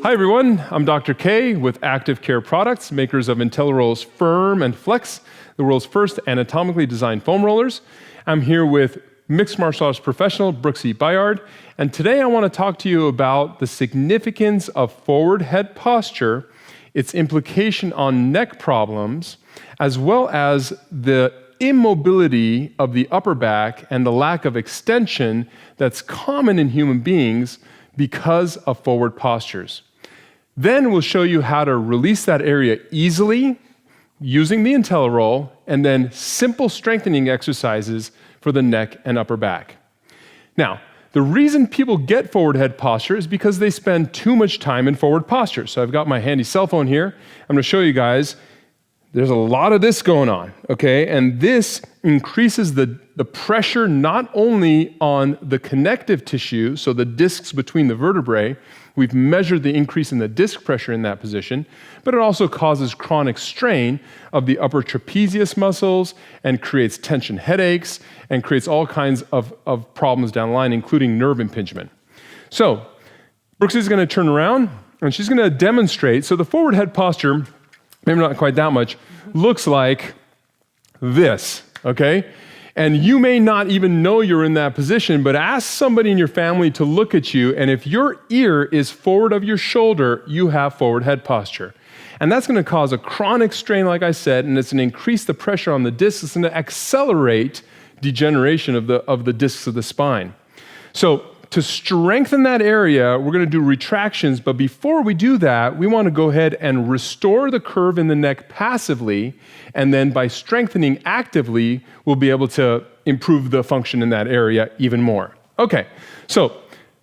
Hi everyone, I'm Dr. K with Active Care Products, makers of IntelliRoll's Firm and Flex, the world's first anatomically designed foam rollers. I'm here with mixed martial arts professional Brooksy Bayard, and today I want to talk to you about the significance of forward head posture, its implication on neck problems, as well as the immobility of the upper back and the lack of extension that's common in human beings because of forward postures. Then we'll show you how to release that area easily using the IntelliRoll, and then simple strengthening exercises for the neck and upper back. Now, the reason people get forward head posture is because they spend too much time in forward posture. So I've got my handy cell phone here. I'm going to show you guys. There's a lot of this going on, okay? And this increases the pressure not only on the connective tissue, so the discs between the vertebrae. We've measured the increase in the disc pressure in that position, but it also causes chronic strain of the upper trapezius muscles and creates tension headaches and creates all kinds of problems down the line, including nerve impingement. So Brooksy's going to turn around and she's going to demonstrate. So the forward head posture, maybe not quite that much, looks like this, okay? And you may not even know you're in that position, but ask somebody in your family to look at you, and if your ear is forward of your shoulder, you have forward head posture. And that's going to cause a chronic strain, like I said, and it's going to increase the pressure on the discs. It's going to accelerate degeneration of the discs of the spine. So to strengthen that area, we're going to do retractions, but before we do that, we want to go ahead and restore the curve in the neck passively, and then by strengthening actively, we'll be able to improve the function in that area even more. Okay, so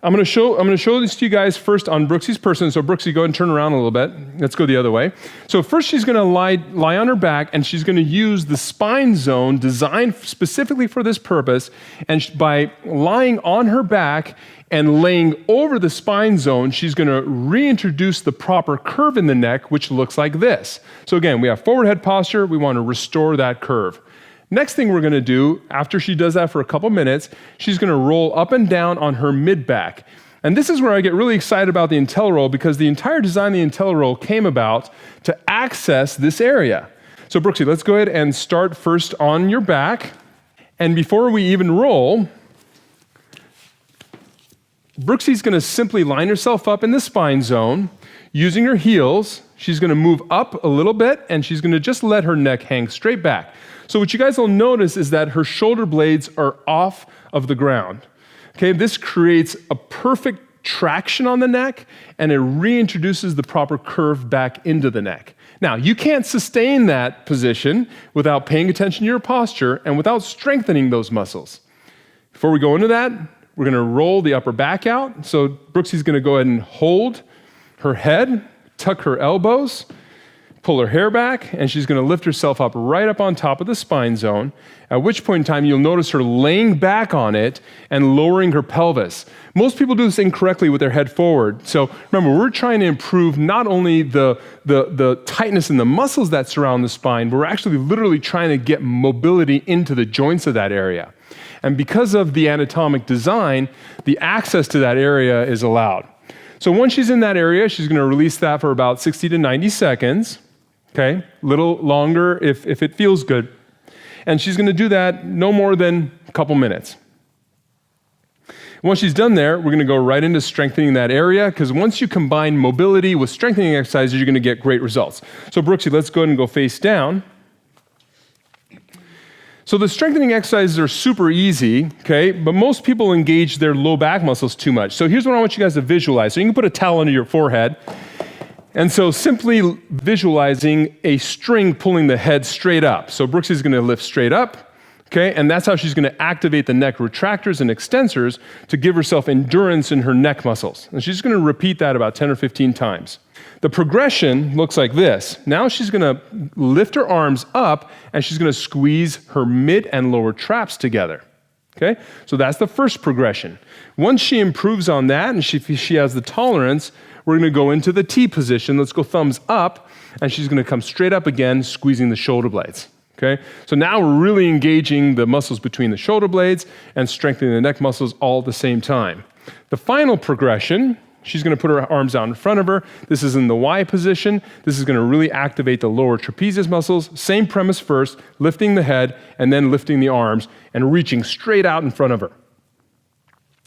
I'm going to show this to you guys first on Brooksy's person. So Brooksy, go ahead and turn around a little bit. Let's go the other way. So first she's going to lie on her back, and she's going to use the spine zone designed specifically for this purpose. And by lying on her back and laying over the spine zone, she's going to reintroduce the proper curve in the neck, which looks like this. So again, we have forward head posture. We want to restore that curve. Next thing we're going to do, after she does that for a couple minutes, she's going to roll up and down on her mid-back. And this is where I get really excited about the IntelliRoll, because the entire design of the IntelliRoll came about to access this area. So Brooksy, let's go ahead and start first on your back. And before we even roll, Brooksy's going to simply line herself up in the spine zone. Using her heels, she's going to move up a little bit, and she's going to just let her neck hang straight back. So what you guys will notice is that her shoulder blades are off of the ground. Okay, this creates a perfect traction on the neck, and it reintroduces the proper curve back into the neck. Now, you can't sustain that position without paying attention to your posture and without strengthening those muscles. Before we go into that, we're going to roll the upper back out. So Brooksy's going to go ahead and hold her head, tuck her elbows, pull her hair back, and she's going to lift herself up right up on top of the spine zone, at which point in time you'll notice her laying back on it and lowering her pelvis. Most people do this incorrectly with their head forward. So remember, we're trying to improve not only the tightness in the muscles that surround the spine, but we're actually literally trying to get mobility into the joints of that area. And because of the anatomic design, the access to that area is allowed. So once she's in that area, she's going to release that for about 60 to 90 seconds. Okay, a little longer if it feels good. And she's going to do that no more than a couple minutes. Once she's done there, we're going to go right into strengthening that area, because once you combine mobility with strengthening exercises, you're going to get great results. So Brooksy, let's go ahead and go face down. So the strengthening exercises are super easy, okay, but most people engage their low back muscles too much. So here's what I want you guys to visualize. So you can put a towel under your forehead. And so simply visualizing a string pulling the head straight up. So Brooksy's going to lift straight up, okay? And that's how she's going to activate the neck retractors and extensors to give herself endurance in her neck muscles. And she's going to repeat that about 10 or 15 times. The progression looks like this. Now she's going to lift her arms up, and she's going to squeeze her mid and lower traps together. Okay? So that's the first progression. Once she improves on that and she has the tolerance, we're going to go into the T position. Let's go thumbs up, and she's going to come straight up again, squeezing the shoulder blades. Okay? So now we're really engaging the muscles between the shoulder blades and strengthening the neck muscles all at the same time. The final progression She's going to put her arms out in front of her. This is in the Y position. This is going to really activate the lower trapezius muscles. Same premise first, lifting the head and then lifting the arms and reaching straight out in front of her.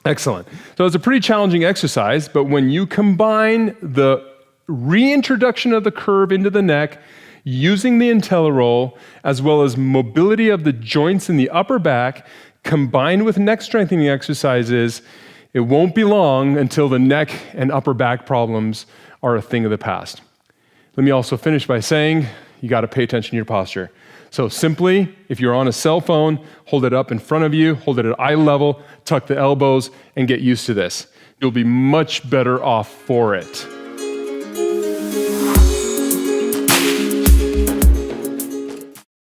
Excellent. So it's a pretty challenging exercise, but when you combine the reintroduction of the curve into the neck, using the IntelliRoll, as well as mobility of the joints in the upper back, combined with neck strengthening exercises, it won't be long until the neck and upper back problems are a thing of the past. Let me also finish by saying you got to pay attention to your posture. So simply, if you're on a cell phone, hold it up in front of you, hold it at eye level, tuck the elbows, and get used to this. You'll be much better off for it.